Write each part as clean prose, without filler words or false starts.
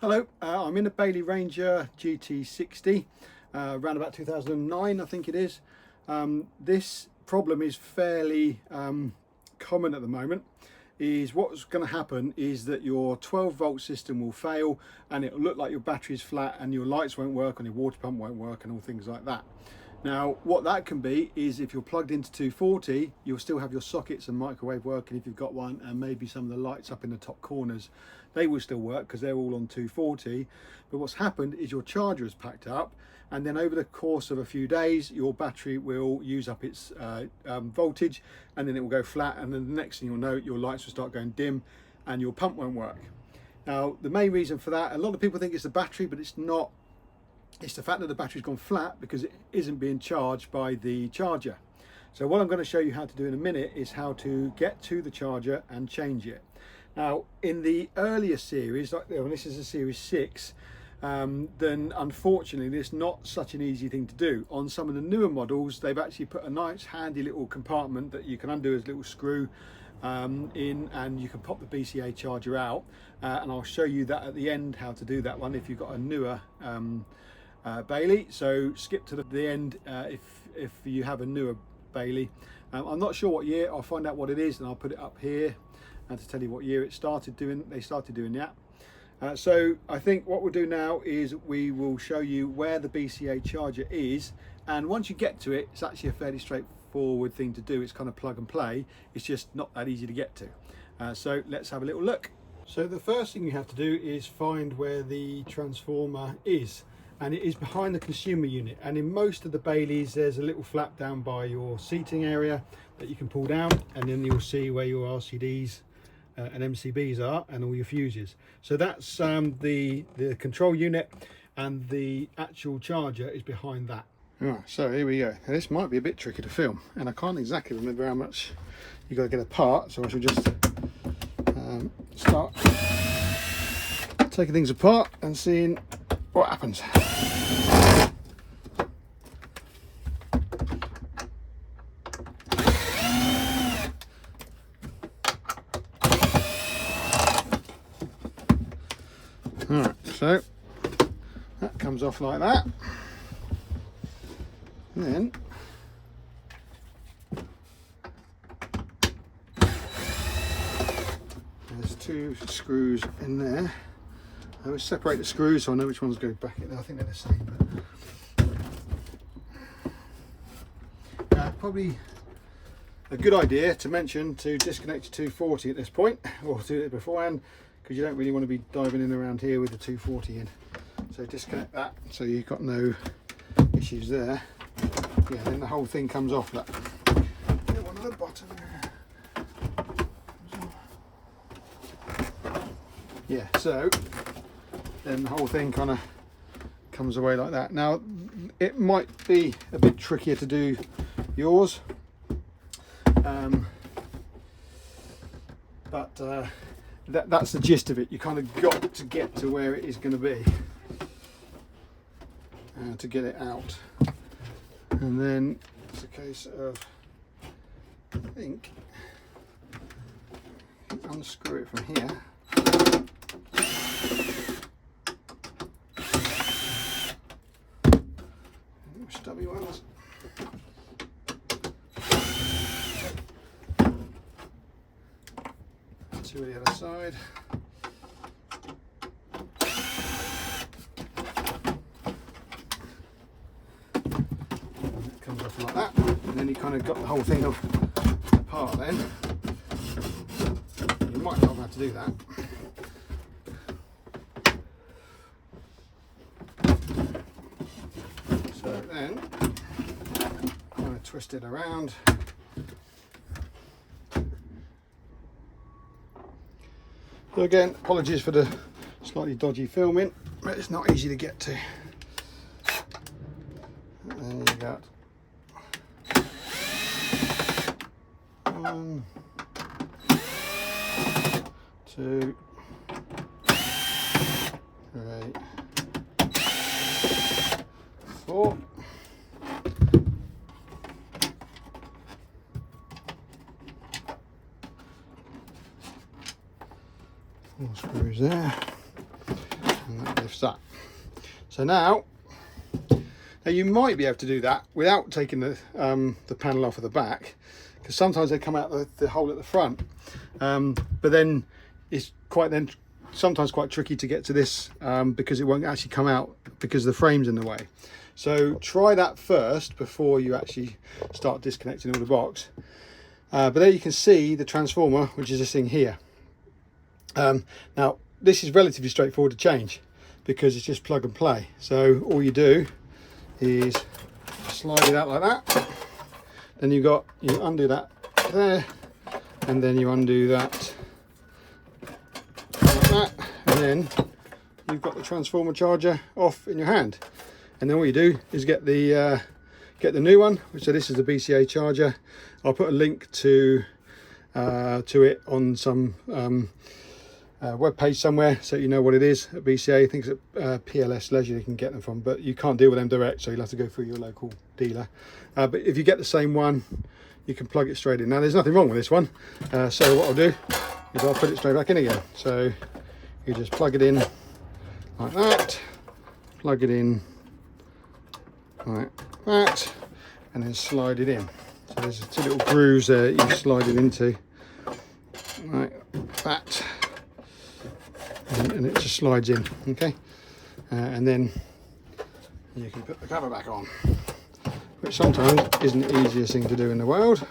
Hello, I'm in a Bailey Ranger GT60, around about 2009 I think it is. This problem is fairly common at the moment. What's going to happen is that your 12-volt system will fail and it'll look like your battery's flat and your lights won't work and your water pump won't work and all things like that. Now what that can be is if you're plugged into 240, you'll still have your sockets and microwave working if you've got one, and maybe some of the lights up in the top corners, they will still work because they're all on 240. But what's happened is your charger is packed up, and then over the course of a few days your battery will use up its voltage, and then it will go flat, and then the next thing you'll know, your lights will start going dim and your pump won't work. Now the main reason for that, a lot of people think it's the battery, but it's not. It's the fact that the battery's gone flat because it isn't being charged by the charger. So what I'm going to show you how to do in a minute is how to get to the charger and change it. Now in the earlier series, like this is a series 6, then unfortunately it's not such an easy thing to do. On some of the newer models, they've actually put a nice handy little compartment that you can undo as a little screw in, and you can pop the BCA charger out, and I'll show you that at the end how to do that one if you've got a newer Bailey. So skip to the end if you have a newer Bailey. I'm not sure what year. I'll find out what it is and I'll put it up here and to tell you what year it started doing. They started doing that. So I think what we'll do now is we will show you where the BCA charger is, and once you get to it, it's actually a fairly straightforward thing to do. It's kind of plug and play. It's just not that easy to get to. So let's have a little look. So the first thing you have to do is find where the transformer is, and it is behind the consumer unit. And in most of the Baileys there's a little flap down by your seating area that you can pull down, and then you'll see where your RCDs and MCBs are and all your fuses. So that's the control unit, and the actual charger is behind that. Right, so here we go. Now, this might be a bit tricky to film, and I can't exactly remember how much you got to get apart, so I should just start taking things apart and seeing what happens. Alright, so that comes off like that. And then there's 2 screws in there. I always separate the screws so I know which ones go back in there. I think they're the same. Probably a good idea to mention to disconnect your 240 at this point, or do it beforehand, because you don't really want to be diving in around here with the 240 in. So disconnect that so you've got no issues there. Yeah, then the whole thing comes off. That one at the bottom. Yeah, so then the whole thing kind of comes away like that. Now it might be a bit trickier to do yours, but that's the gist of it. You kind of got to get to where it is going to be to get it out, and then it's a case of, I think, unscrew it from here. Stubby ones. To the other side. And it comes off like that, and then you kind of got the whole thing off apart. Then you might not have to do that. So then kind of twist it around. So again, apologies for the slightly dodgy filming, but it's not easy to get to. And then you got 1, 2, 3, 4. 4 screws there, and lifts that. So now you might be able to do that without taking the panel off of the back, because sometimes they come out the hole at the front, but then it's sometimes quite tricky to get to this because it won't actually come out because the frame's in the way. So try that first before you actually start disconnecting all the box. But there you can see the transformer, which is this thing here. Now this is relatively straightforward to change because it's just plug and play. So all you do is slide it out like that, then you undo that there, and then you undo that like that, and then you've got the transformer charger off in your hand. And then all you do is get the new one, so this is the BCA charger. I'll put a link to it on some web page somewhere, so you know what it is at BCA. I think it's at PLS Leisure you can get them from, but you can't deal with them direct, so you'll have to go through your local dealer. But if you get the same one, you can plug it straight in. Now there's nothing wrong with this one, so what I'll do is I'll put it straight back in again. So you just plug it in like that, plug it in like that, and then slide it in. So there's two little grooves there you slide it into like that. And it just slides in, okay, and then you can put the cover back on, which sometimes isn't the easiest thing to do in the world.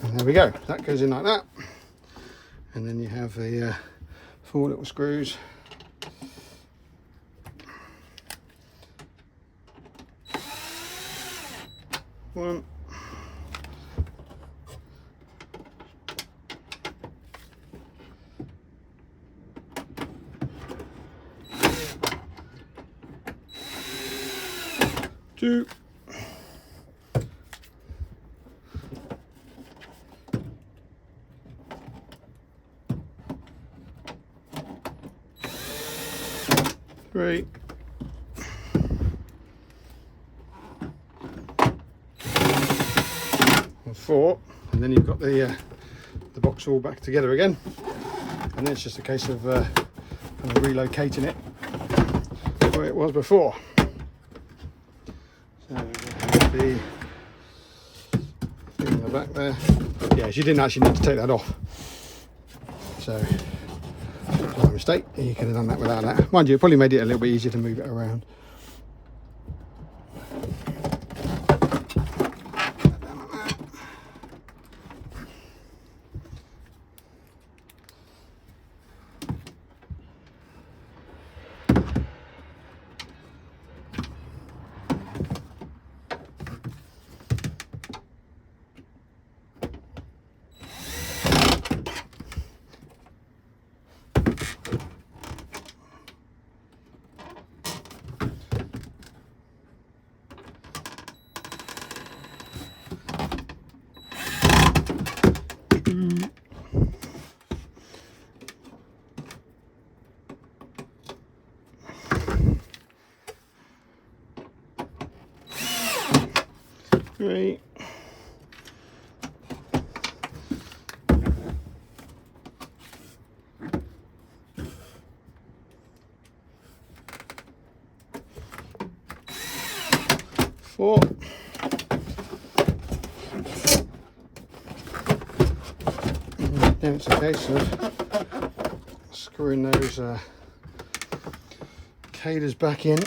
And there we go, that goes in like that, and then you have the 4 little screws. One, 2, 3, 4, and then you've got the box all back together again, and then it's just a case of kind of relocating it where it was before. So have the thing in the back there. Yes, you didn't actually need to take that off, so my mistake. You could have done that without that. Mind you, it probably made it a little bit easier to move it around. Three. 4. Then it's a case of screwing those caders back in.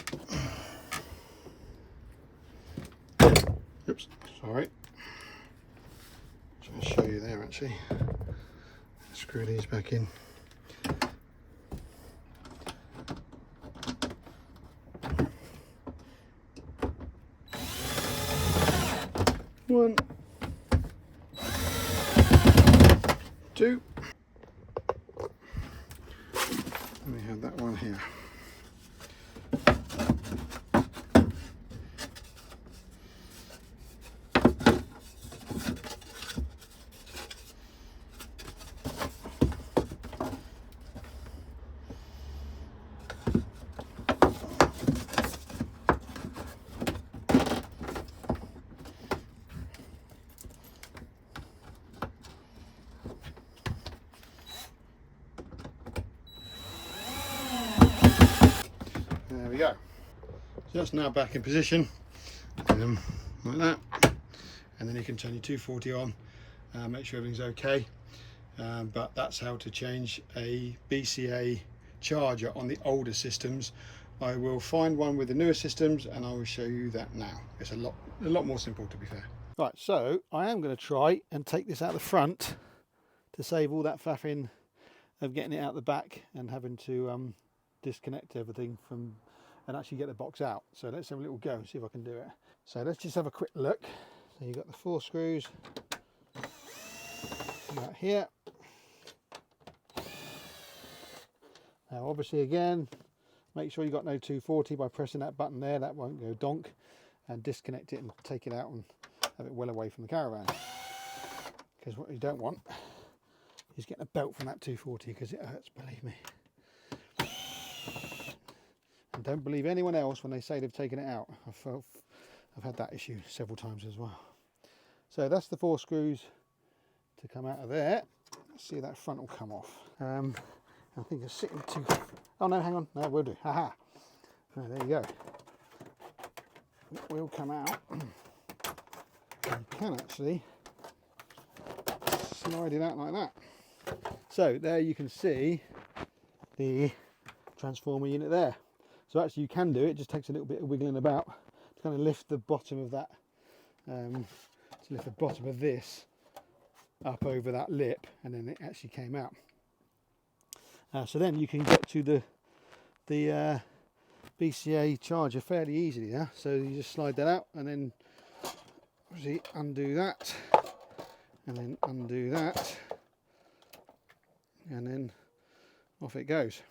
Oops, sorry. Trying to show you there actually. Screw these back in. One, 2. And we have that one here. we go. So that's now back in position, like that, and then you can turn your 240 on, make sure everything's okay. But that's how to change a BCA charger on the older systems. I will find one with the newer systems and I will show you that now. It's a lot more simple, to be fair. Right, so I am going to try and take this out the front to save all that faffing of getting it out the back and having to disconnect everything from and actually get the box out. So let's have a little go and see if I can do it. So let's just have a quick look. So you've got the 4 screws right here. Now obviously again, make sure you've got no 240 by pressing that button there, that won't go donk, and disconnect it and take it out and have it well away from the caravan. Because what you don't want is getting a belt from that 240 because it hurts, believe me. And don't believe anyone else when they say they've taken it out. I've had that issue several times as well. So that's the 4 screws to come out of there. Let's see if that front will come off. I think it's sitting too... Oh no, hang on. No, we'll do. Haha. Oh, there you go. It will come out. You can actually slide it out like that. So there you can see the transformer unit there. So actually you can do it, just takes a little bit of wiggling about to kind of lift the bottom of that, to lift the bottom of this up over that lip, and then it actually came out. So then you can get to the BCA charger fairly easily. Yeah? So you just slide that out and then obviously undo that, and then undo that, and then off it goes.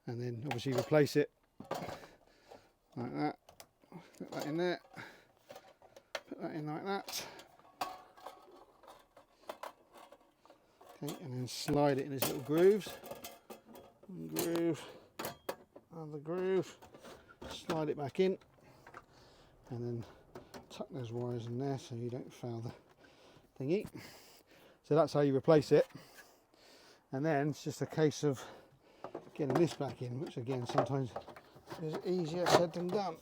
And then obviously replace it like that. Put that in there. Put that in like that. Okay, and then slide it in its little grooves. One groove, another groove. Slide it back in, and then tuck those wires in there so you don't foul the thingy. So that's how you replace it. And then it's just a case of getting this back in, which again sometimes is easier said than done.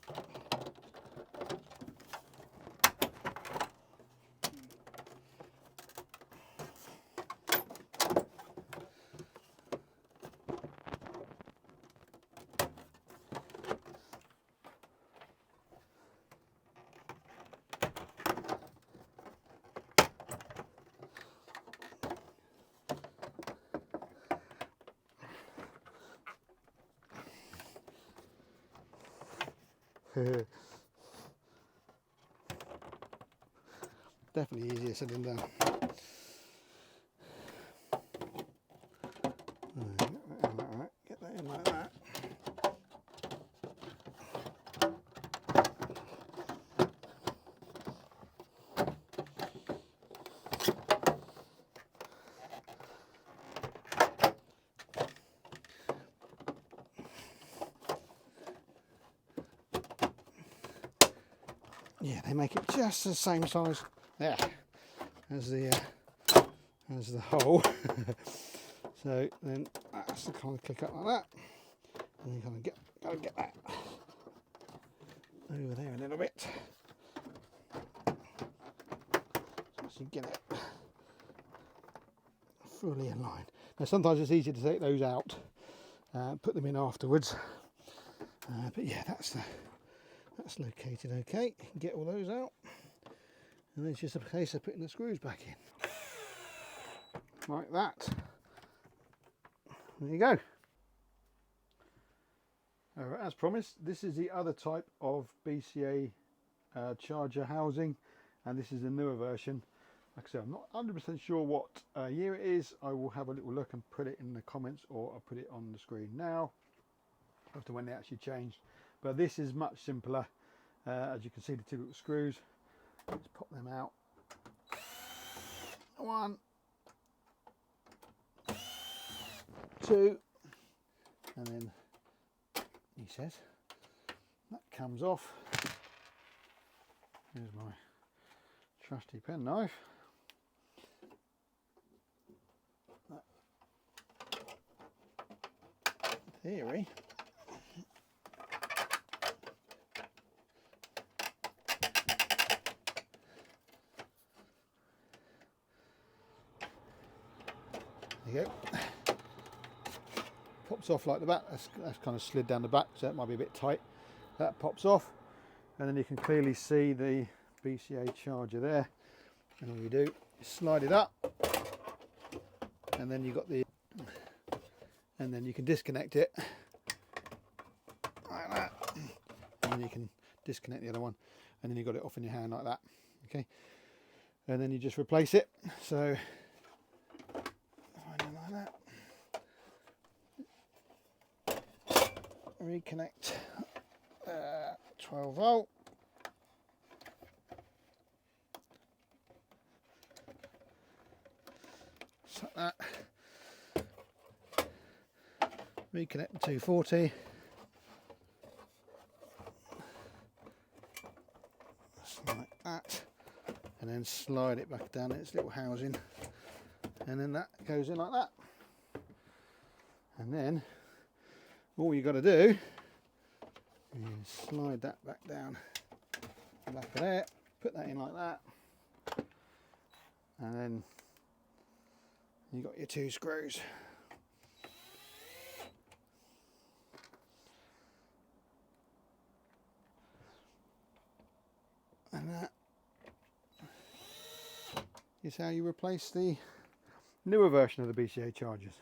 Definitely easier said than done. Get that in like that. Yeah, they make it just the same size there as the hole. So then that's the kind of click up like that, and you kind of gotta get that over there a little bit, so you get it fully aligned. Now sometimes it's easier to take those out, put them in afterwards, but yeah, that's located okay. You can get all those out, and then it's just a case of putting the screws back in like that. There you go. As promised, this is the other type of BCA charger housing, and this is the newer version. Like I said, I'm not 100% sure what year it is. I will have a little look and put it in the comments, or I'll put it on the screen now as to when they actually changed. But this is much simpler. As you can see, the 2 little screws, let's pop them out. 1, 2, and then he says that comes off. Here's my trusty penknife. Theory you go. Pops off like that. That's kind of slid down the back, so it might be a bit tight. That pops off, and then you can clearly see the BCA charger there. And all you do is slide it up, and then you got the, and then you can disconnect it like that, and then you can disconnect the other one, and then you got it off in your hand like that. Okay, and then you just replace it. So like that. Reconnect 12 volt. Just like that. Reconnect the 240. Just like that. And then slide it back down in its little housing. And then that goes in like that. And then all you got to do is slide that back down the back of there, put that in like that, and then you got your 2 screws. And that is how you replace the newer version of the BCA chargers.